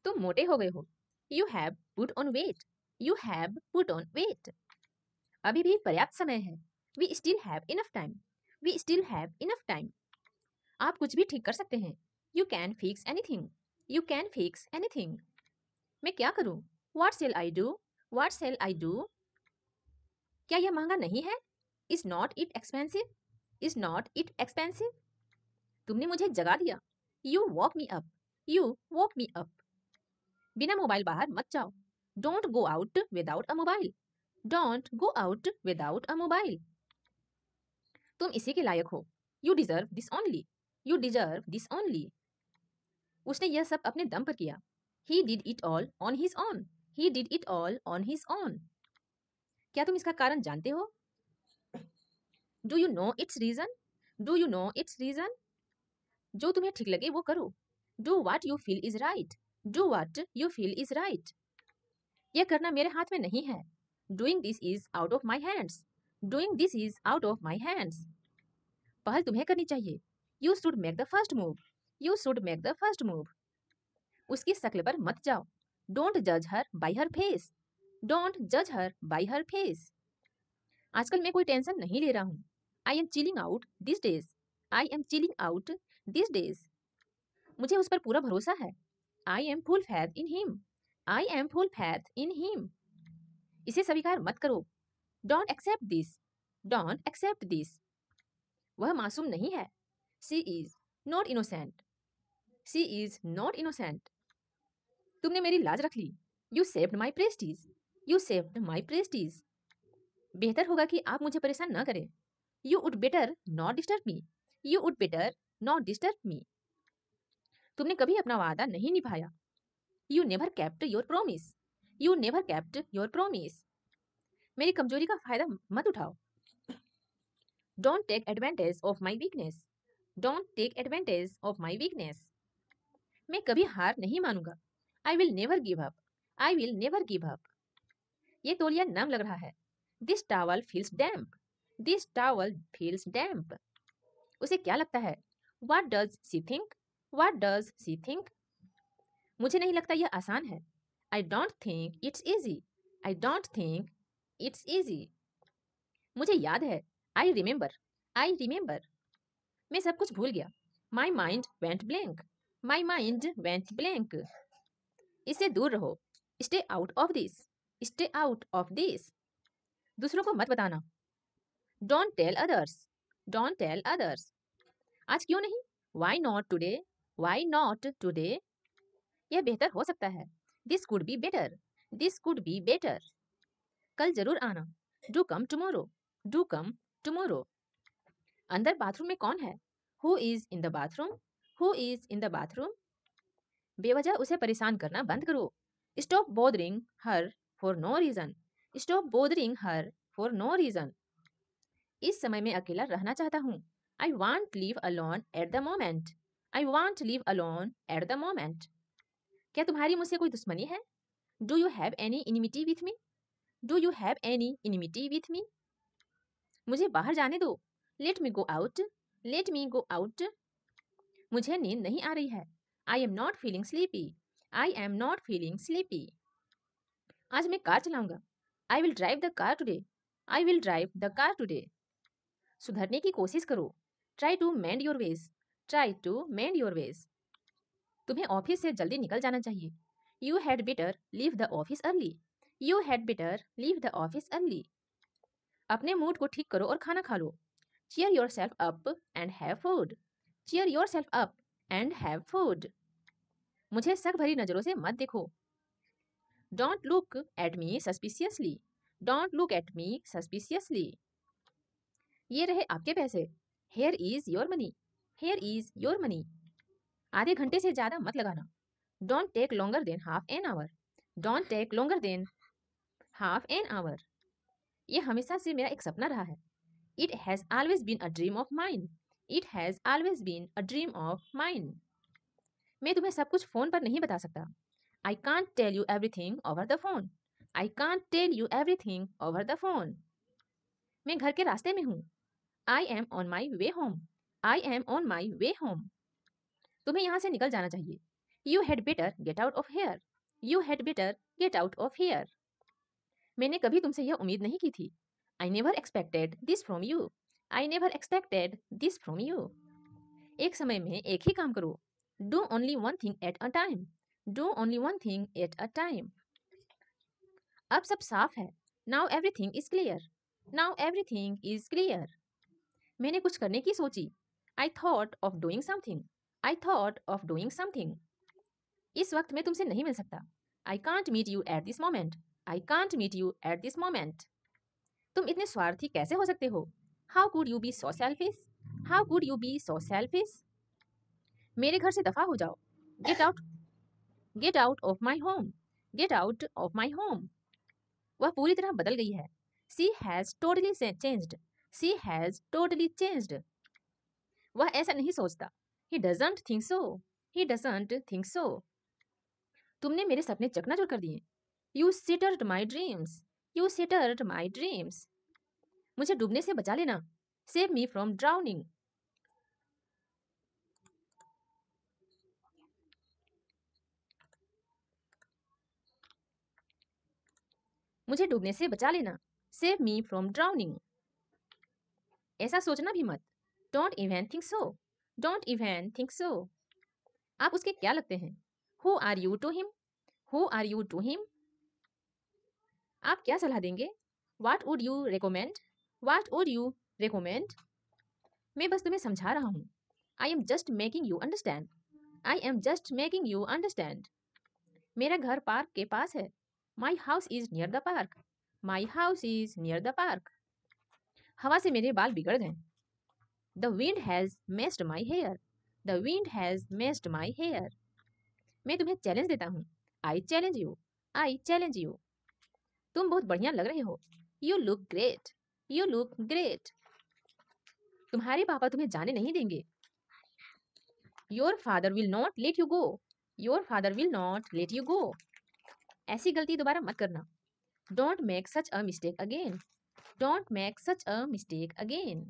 तुम मोटे हो गए हो। You have put on weight. You have put on weight. अभी भी पर्याप्त समय है। We still have enough time. We still have enough time. आप कुछ भी ठीक कर सकते हैं। You can fix anything. You can fix anything. मैं क्या करूं? What shall I do? What shall I do? क्या यह महंगा नहीं है? Is not it expensive? Is not it expensive? तुमने मुझे जगा दिया। You walk me up. You walk me up. बिना मोबाइल बाहर मत जाओ। Don't go out without a mobile. Don't go out without a mobile. तुम इसी के लायक हो। You deserve this only. You deserve this only. उसने यह सब अपने दम पर किया। He did it all on his on. He did it all on his on. क्या तुम इसका कारण जानते हो? Do you know its reason? Do you know its reason? जो तुम्हें ठीक लगे वो करो। Do what you feel is right. Do what you feel is right. यह करना मेरे हाथ में नहीं है। Doing this is out of my hands. Doing this is out of my hands. पहल तुम्हें करनी चाहिए। You should make the first move. You should make the first move. उसकी शक्ल पर मत जाओ। डोंट जज हर बाई हर फेस। डोंट जज हर बाई हर फेस। आजकल मैं कोई टेंशन नहीं ले रहा हूँ। I am chilling out this days. I am chilling out this days. मुझे उस पर पूरा भरोसा है। I am full faith in him. I am full faith in him. इसे स्वीकार मत करो। Don't accept this. Don't accept this. वह मासूम नहीं है। She is not innocent. She is not innocent. तुमने मेरी लाज रख ली। You saved my prestige. You saved my prestige. बेहतर होगा कि आप मुझे परेशान न करें। You would better not disturb me. You would better not disturb me. तुमने कभी अपना वादा नहीं निभाया। You never kept your promise. You never kept your promise. मेरी कमजोरी का फायदा मत उठाओ। Don't take advantage of my weakness. Don't take advantage of my weakness. मैं कभी हार नहीं मानूंगा। I will never give up. I will never give up. ये तौलिया नम लग रहा है। This towel feels damp. This towel feels damp. उसे क्या लगता है? What does she think? What does she think? मुझे नहीं लगता यह आसान है। I don't think it's easy. I don't think it's easy. मुझे याद है। I remember. I remember. मैं सब कुछ भूल गया। My mind went blank. My mind went blank. इससे दूर रहो। Stay out of this. Stay out of this. दूसरों को मत बताना। Don't tell others. Don't tell others. आज क्यों नहीं? Why not today? Why not today? यह बेहतर हो सकता है। This could be better. This could be better. कल जरूर आना। Do come tomorrow. Do come tomorrow. अंदर बाथरूम में कौन है? Who is in the bathroom? Who is in the bathroom? बेवजह उसे परेशान करना बंद करो। Stop bothering her for no reason. Stop bothering her for no reason. इस समय में अकेला रहना चाहता हूँ। I want live alone at the moment. I want live alone at the moment. क्या तुम्हारी मुझसे कोई दुश्मनी है? Do you have any enmity with me? Do you have any enmity with me? मुझे बाहर जाने दो। Let me go out. Let me go out. मुझे नींद नहीं आ रही है। I am not feeling sleepy. I am not feeling sleepy. आज मैं कार चलाऊंगा। I will drive the car today. I will drive the car today. सुधरने की कोशिश करो। Try to mend your ways. Try to mend your ways. तुम्हें office से जल्दी निकल जाना चाहिए। You had better leave the office early. You had better leave the office early. अपने मूड को ठीक करो और खाना खा लो। Cheer yourself up and have food. Cheer yourself up and have food. मुझे शक भरी नजरों से मत देखो। Don't look at me suspiciously. Don't look at me suspiciously. ये रहे आपके पैसे। Here is your money. Here is your money. आधे घंटे से ज्यादा मत लगाना। Don't take longer than half an hour. Don't take longer than half an hour. ये हमेशा से मेरा एक सपना रहा है। It has always been a dream of mine. It has always been a dream of mine. मैं तुम्हें सब कुछ फोन पर नहीं बता सकता। I can't tell you everything over the phone. I can't tell you everything over the phone. मैं घर के रास्ते में हूँ। I am on my way home. I am on my way home. तुम्हें यहाँ से निकल जाना चाहिए। You had better get out of here. You had better get out of here. मैंने कभी तुमसे यह उम्मीद नहीं की थी. I never expected this from you. I never expected this from you. एक समय में एक ही काम करो. Do only one thing at a time. Do only one thing at a time. अब सब साफ है. Now everything is clear. Now everything is clear. मैंने कुछ करने की सोची. I thought of doing something. I thought of doing something. इस वक्त मैं तुमसे नहीं मिल सकता. I can't meet you at this moment. I can't meet you at this moment. तुम इतने स्वार्थी कैसे हो सकते हो? How could you be so selfish? How could you be so selfish? मेरे घर से दफा हो जाओ. Get out. Get out of my home. Get out of my home. वह पूरी तरह बदल गई है. She has totally changed. She has totally changed. वह ऐसा नहीं सोचता. He doesn't think so. He doesn't think so. तुमने मेरे सपने चकनाचूर कर दिए. You shattered my dreams. You shattered my dreams. मुझे डूबने से बचा लेना. Save me from drowning. मुझे डूबने से बचा लेना. Save me from drowning. ऐसा सोचना भी मत. Don't even think so. Don't even think so. आप उसके क्या लगते हैं? Who are you to him? Who are you to him? आप क्या सलाह देंगे? What would you recommend? What would you recommend? मैं बस तुम्हें समझा रहा हूँ. I am just making you understand. I am just making you understand. मेरा घर पार्क के पास है. My house is near the park. My house is near the park. हवा से मेरे बाल बिगड़ गए. The wind has messed my hair. The wind has messed my hair. मैं तुम्हें चैलेंज देता हूँ. I challenge you. I challenge you. तुम बहुत बढ़िया लग रहे हो. You look great. You look great. तुम्हारे पापा तुम्हें जाने नहीं देंगे. Your father will not let you go. Your father will not let you go. ऐसी गलती दोबारा मत करना. Don't make such a mistake again. Don't make such a mistake again.